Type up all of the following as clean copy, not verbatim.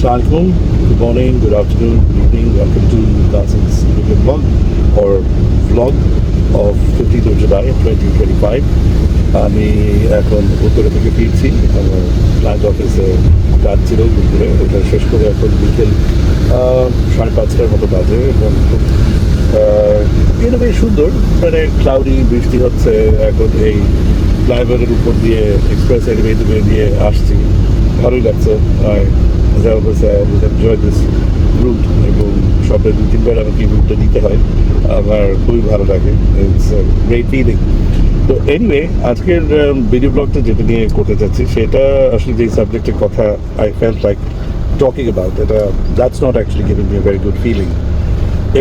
Assalamualaikum. Good morning, good afternoon, good evening. Welcome to Qasim's video blog or vlog of 15th of July 2025. আমি এখন উত্তরে থেকে ফিরছি। আমার ক্লায়েন্ট অফিসে কাজ ছিল দুপুরে, ওটা শেষ করে এখন বিকেল 5:30টার মতো বাজে এবং খুব এটা বেশ সুন্দর, মানে ক্লাউডি, বৃষ্টি হচ্ছে। এখন এই ফ্লাইওভারের উপর দিয়ে এক্সপ্রেস হাইওয়ে দিয়ে আসছি, ভালোই লাগছে। এনজয় দিস রুট এবং সপ্তাহে 2-3 বার আমাকে রুটটা দিতে হয়, আমার খুবই ভালো লাগে। It's great feeling. তো এনিওয়ে, আজকের ভিডিও ব্লগটা যেটা নিয়ে করতে চাচ্ছি সেটা আসলে যেই সাবজেক্টের কথা I felt like talking about, এটা that's not actually giving me a very good feeling.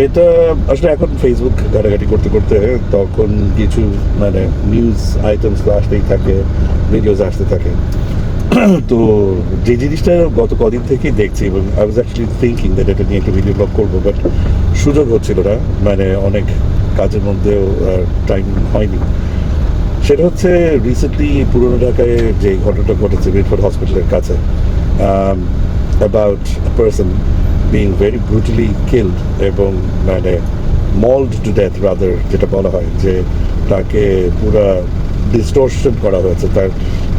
এটা আসলে এখন ফেসবুক ঘাটাঘাটি করতে করতে তখন কিছু মানে নিউজ আইটেমস আসতেই থাকে, ভিডিওস আসতে থাকে। তো যে জিনিসটা গত কদিন থেকেই দেখছি এবং I was actually thinking that এটা নিয়ে একটা ভিডিও ব্লগ করবো, বাট সুযোগ হচ্ছিল না, মানে অনেক কাজের মধ্যেও টাইম হয়নি। সেটা হচ্ছে রিসেন্টলি পুরনো ঢাকায় যে ঘটনাটা ঘটেছে মিটফোর্ড হসপিটালের কাছে, about a person being very brutally killed এবং মানে মল্ড টু ডেথ রাদার, যেটা বলা হয় যে তাকে পুরা ডিস্টোরশন করা হয়েছে,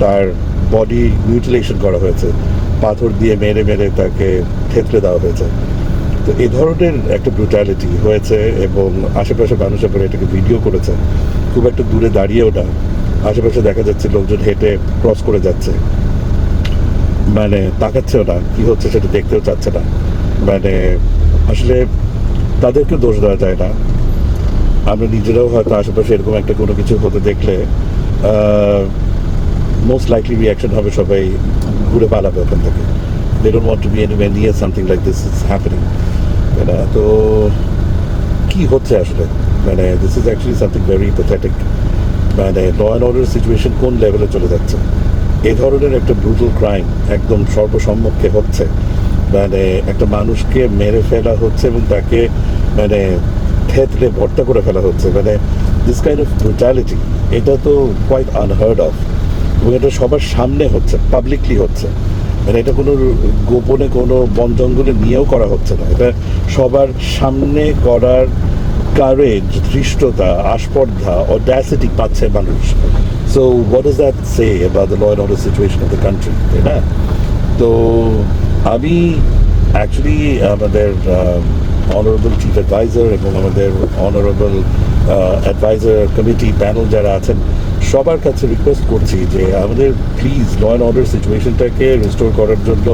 তার বডি মিউটিলেশন করা হয়েছে, পাথর দিয়ে মেরে মেরে তাকে থেতলে দেওয়া হয়েছে। তো এই ধরনের একটা ব্রুটালিটি হয়েছে এবং আশেপাশে মানুষ এবার এটাকে ভিডিও করেছে, খুব একটা দূরে দাঁড়িয়েও না, আশেপাশে দেখা যাচ্ছে লোকজন হেঁটে ক্রস করে যাচ্ছে, মানে তাকাচ্ছেও না, কি হচ্ছে সেটা দেখতেও চাচ্ছে না। মানে আসলে তাদেরকে দোষ দেওয়া যায় না। আমরা নিজেরাও হয়তো আশেপাশে এরকম একটা কোনো কিছু হতে দেখলে মোস্ট লাইকলি রিয়াকশন হবে সবাই ঘুরে পালাবে ওখান থেকে। They don't want to be anywhere near something like this is happening. তো কি হচ্ছে আসলে, মানে this is actually something very pathetic. মানে ল অ্যান্ড অর্ডার সিচুয়েশন কোন লেভেলে চলে যাচ্ছে, এ ধরনের একটা ব্রুটাল ক্রাইম একদম সর্বসম্মুখে হচ্ছে, মানে একটা মানুষকে মেরে ফেলা হচ্ছে এবং তাকে মানে থেতলে ভর্তা করে ফেলা হচ্ছে, মানে দিস কাইন্ড অফ ব্রুটালিটি, এটা তো কোয়াইট আনহার্ড অফ এবং এটা সবার সামনে হচ্ছে, পাবলিকলি হচ্ছে। মানে এটা কোনো গোপনে কোনো বন জঙ্গলে নিয়েও করা হচ্ছে না, এটা সবার সামনে করার কারেজ, ধৃষ্টতা, আস্পর্ধা, অড্যাসিটি পাচ্ছে মানুষ। So what does that say about the law and order situation of the country, তাই না? তো আমি অ্যাকচুয়ালি আমাদের অনারেবল চিফ অ্যাডভাইজার এবং আমাদের অনারেবল অ্যাডভাইজার কমিটি প্যানেল যারা আছেন সবার কাছে রিকোয়েস্ট করছি যে আমাদের প্লিজ ল অ্যান্ড অর্ডার সিচুয়েশনটাকে রিস্টোর করার জন্য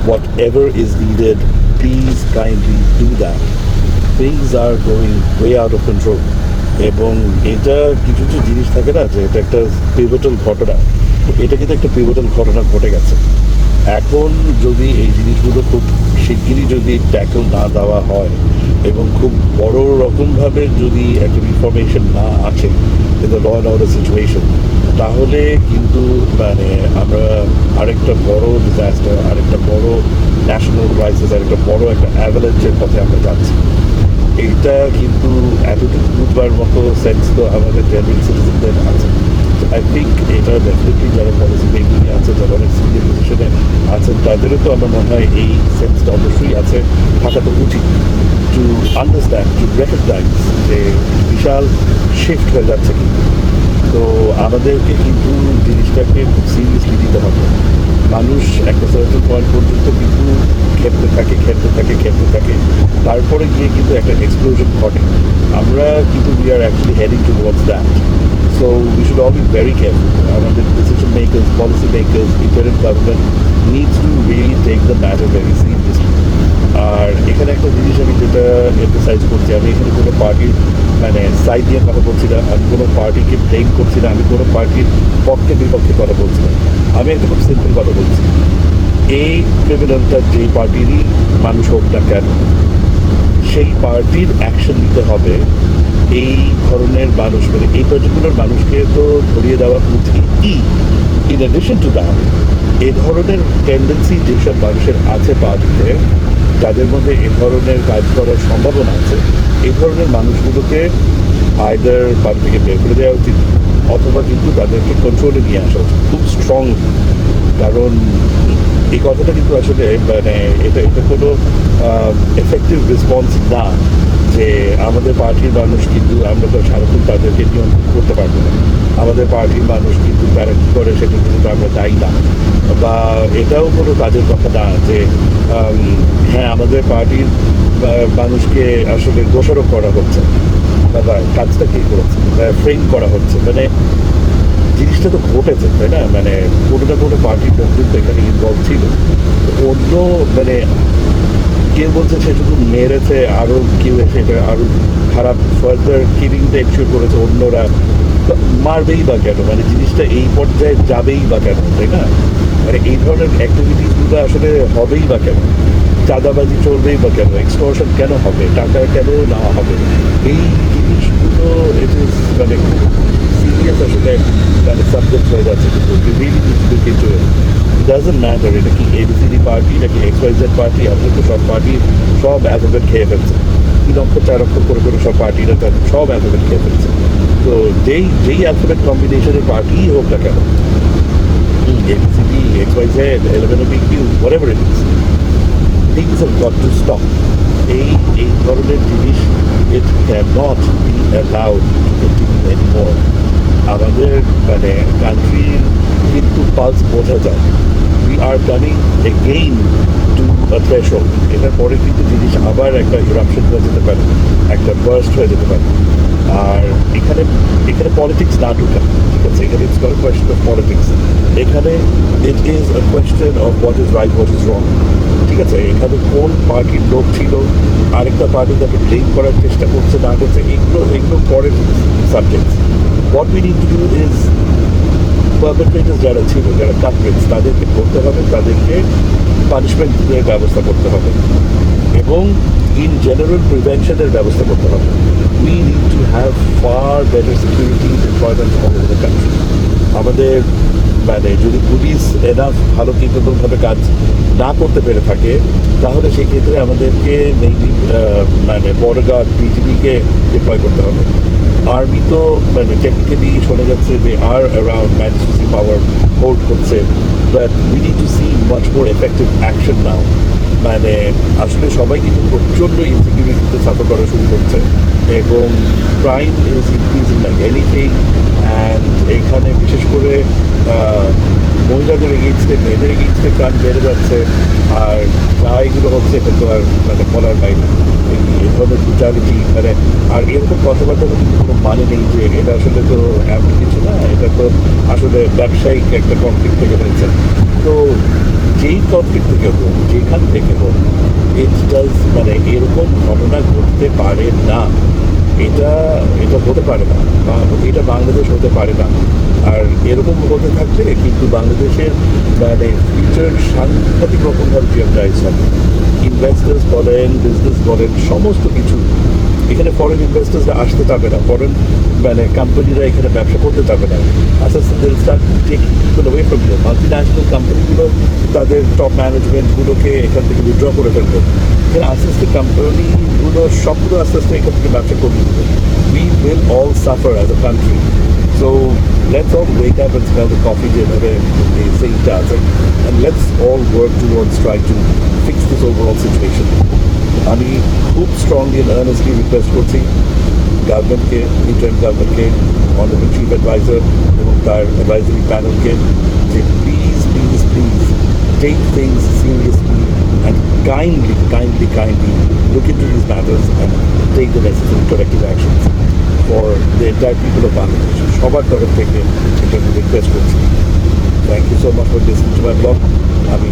whatever is needed, please kindly do that. Things are going way out of control এবং এটা কিছু কিছু জিনিস থাকে না যে এটা একটা পিভটাল ঘটনা, এটা কিন্তু একটা পিভটাল ঘটনা ঘটে গেছে। এখন যদি এই জিনিসগুলো খুব শিগগিরই যদি ট্যাকল না দেওয়া হয় এবং খুব বড় রকমভাবে যদি একটা ইনফরমেশন না আসে in the law and order situation, তাহলে কিন্তু মানে আমরা আরেকটা বড় ডিজাস্টার, আরেকটা বড় ন্যাশনাল ক্রাইসিস, আরেকটা বড় একটা অ্যাভালাঞ্চের পথে আমরা যাচ্ছি। এইটা কিন্তু এতটুকু বুঝবার মতো সেন্স তো আমাদের জেনারেল সিটিজেনদের আছে। আই থিঙ্ক এটা ডেফিনেটলি যারা পলিসি মেকিংয়ে আছে, যারা অনেক সিনিয়র পজিশনে আছেন, তাদেরও তো আমার মনে হয় এই সেন্সটা অবশ্যই আছে, থাকা তো উচিত, টু আন্ডারস্ট্যান্ড, টু রেকগনাইজ যে বিশাল শিফট হয়ে যাচ্ছে। কিন্তু তো আমাদেরকে কিন্তু জিনিসটাকে খুব সিরিয়াসলি দিতে হবে। মানুষ একটা সার্টেন পয়েন্ট পর্যন্ত কিন্তু খেলতে থাকে, তারপরে গিয়ে কিন্তু একটা এক্সপ্লোশন ঘটে। আমরা কিন্তু we are actually heading towards that. So we should all be very careful. আমাদের decision makers, policy makers, independent government needs to really take the matter very seriously. আর এখানে একটা জিনিস আমি যেটা এমফাসাইজ করছি, আমি এখানে কোনো পার্টির মানে সাইড নিয়ে কথা বলছি না, আমি কোনো পার্টিকে ব্লেম করছি না, আমি কোনো পার্টির পক্ষে বিপক্ষে কথা বলছি না, আমি একটা খুব সিম্পল কথা বলছি। এই ক্রিমিনালটা যেই পার্টিরই মানুষ হোক না কেন, সেই পার্টির অ্যাকশন নিতে হবে। এই ধরনের মানুষ মানে এই পার্টিকুলার মানুষকে তো ধরিয়ে দেওয়া উচিতই। ইন অ্যাডিশন টু দ্যাট, এই ধরনের টেন্ডেন্সি যেসব মানুষের আছে পার্টিতে, যাদের মধ্যে এ ধরনের কাজ করার সম্ভাবনা আছে, এই ধরনের মানুষগুলোকে আইদার পার্টি থেকে বের করে দেওয়া উচিত অথবা কিন্তু তাদেরকে কন্ট্রোলে নিয়ে আসা উচিত খুব স্ট্রংলি। কারণ এই কথাটা কিন্তু আসলে মানে এটা কোনো এফেক্টিভ রেসপন্স না, যে আমাদের পার্টির মানুষ কিন্তু আমরা তো সারাক্ষণ তাদেরকে নিয়ন্ত্রণ করতে পারবো না। আমাদের পার্টির মানুষ কিন্তু তারা কী করে সেটা কিন্তু আমরা দায়ী না, বা এটাও কোনো কাজের কথা না যে হ্যাঁ আমাদের পার্টির মানুষকে আসলে দোষারোপ করা হচ্ছে, বা কাজটা কী করেছে ফ্রেম করা হচ্ছে। মানে জিনিসটা তো ঘটেছে, তাই না? মানে কোনো না কোনো পার্টির লোক কিন্তু এখানে ইনভলভ ছিল। তো অন্য মানে কেউ বলছে সে শুধু মেরেছে, আরও কেউ এসে এটা আরও খারাপ ফার্দার কিলিংটা এনশিওর করেছে অন্যরা, মারবেই বা কেন? মানে জিনিসটা এই পর্যায়ে যাবেই বা কেন, তাই না? মানে এই ধরনের অ্যাক্টিভিটিসগুলো আসলে হবেই বা কেন? চাঁদাবাজি চলবেই বা কেন? এক্সটর্শন কেন হবে? টাকা কেন নেওয়া হবে? এই জিনিসগুলো ইট ইজ মানে সিরিয়াস আসলে মানে সাবজেক্ট হয়ে যাচ্ছে, কিন্তু রিয়েলি কিন্তু ডাজন্ট ম্যাটার এটা কি এবিসিডি পার্টি নাকি এক্সওয়াইজেড পার্টি। আমাদের তো সব পার্টি সব অ্যালফাবেট খেয়ে ফেলছে, 3 অক্ষর 4 অক্ষর করে করে সব পার্টিরা সব অ্যালফাবেট খেয়ে ফেলছে। তো যেই অ্যালফাবেট কম্বিনেশনের পার্টিই হোক না কেন, ABCD XYZ LMNOPQ whatever it is, things have got to stop. এই ধরনের জিনিস it cannot be allowed to continue anymore. আমাদের মানে কান্ট্রির কিন্তু পালস বোঝা যায়। We are coming again to a threshold. এটার পরে কিন্তু জিনিস আবার একটা ইরাপশন হয়ে যেতে পারে, একটা বার্স্ট হয়ে যেতে পারে। আর এখানে এখানে পলিটিক্স না ঢুকা, ঠিক আছে? এখানে it's not question of politics, এখানে it is a question of what is right what is wrong. ঠিক আছে, এখানে কোন পার্টির লোক ছিল, আরেকটা পার্টি তাকে ব্লেম করার চেষ্টা করছে না করছে, এগুলো পরের subject. What we need to do is perpetrators যারা ছিল, যারা কালপ্রিটস, তাদেরকে করতে হবে, তাদেরকে পানিশমেন্টের ব্যবস্থা করতে হবে, এবং ইন জেনারেল প্রিভেনশনের ব্যবস্থা করতে হবে। We need to have far better security employment all over the country. আমাদের মানে যদি পুলিশ এনাফ ভালো কেপেবলভাবে কাজ না করতে পেরে থাকে, তাহলে সেক্ষেত্রে আমাদেরকে মেইনলি মানে বর্ডার গার্ড বিজিবিকে ডিপ্লয় করতে হবে। আর্মি তো মানে টেকনিক্যালি শোনা যাচ্ছে যে are around magistracy power hold করছে, but we need to see much more effective action now. মানে আসলে সবাই কিন্তু প্রচণ্ড ইনসিকিউরিটিতে সাফার করা শুরু করছে, এবং crime is increasing like anything. And এখানে বিশেষ করে মহিলাদের এগেইনস্টে, মেয়েদের এগেইনস্টে ক্রাইম বেড়ে যাচ্ছে, আর যা এগুলো হচ্ছে এটা তো আর মানে বলার বাইরে। এই ধরনের ব্রুটালিটি মানে, আর এরকম কথাবার্তা কিন্তু কোনো মানে নেই যে এটা আসলে তো এমন কিছু না, এটা তো আসলে ব্যবসায়িক একটা কনফ্লিক্ট থেকে হয়েছে। তো যেই কনফ্লিক্ট থেকে হোক, যেখান থেকে হোক, ইটস মানে এরকম ঘটনা ঘটতে পারে না। এটা হতে পারে না, এটা বাংলাদেশ হতে পারে না। আর এরকম হতে থাকলে কিন্তু বাংলাদেশের মানে ফিউচার সাংঘাতিক রকমভাবে জিওপ্রাইজ হবে। ইনভেস্টার্স বলেন, বিজনেস বলেন, সমস্ত কিছু এখানে ফরেন ইনভেস্টার্সরা আসতে পারবে না, ফরেন মানে কোম্পানিরা এখানে ব্যবসা করতে পারবে না। আস্তে আস্তে start taking people away from here. Multinational কোম্পানিগুলো তাদের টপ ম্যানেজমেন্টগুলোকে এখান থেকে উইথড্র করে ফেলবে। এখানে আস্তে আস্তে কোম্পানিগুলো সবগুলো আস্তে আস্তে এখান থেকে ব্যবসা করবে। We will all suffer as a country. So let's all wake up and smell the coffee যেভাবে they say it does, and let's all work towards trying to fix this overall situation. আমি খুব strongly and earnestly request করছি গভর্নমেন্টকে, interim গভর্নমেন্টকে, honourable chief adviser এবং তার advisory প্যানেলকে, যে please please please take things seriously and kindly look into these matters and take the necessary corrective actions for the entire people of Bangladesh. সবার তরফ থেকে এটা রিকোয়েস্ট করছি। Thank you so much for listening to my blog. আমি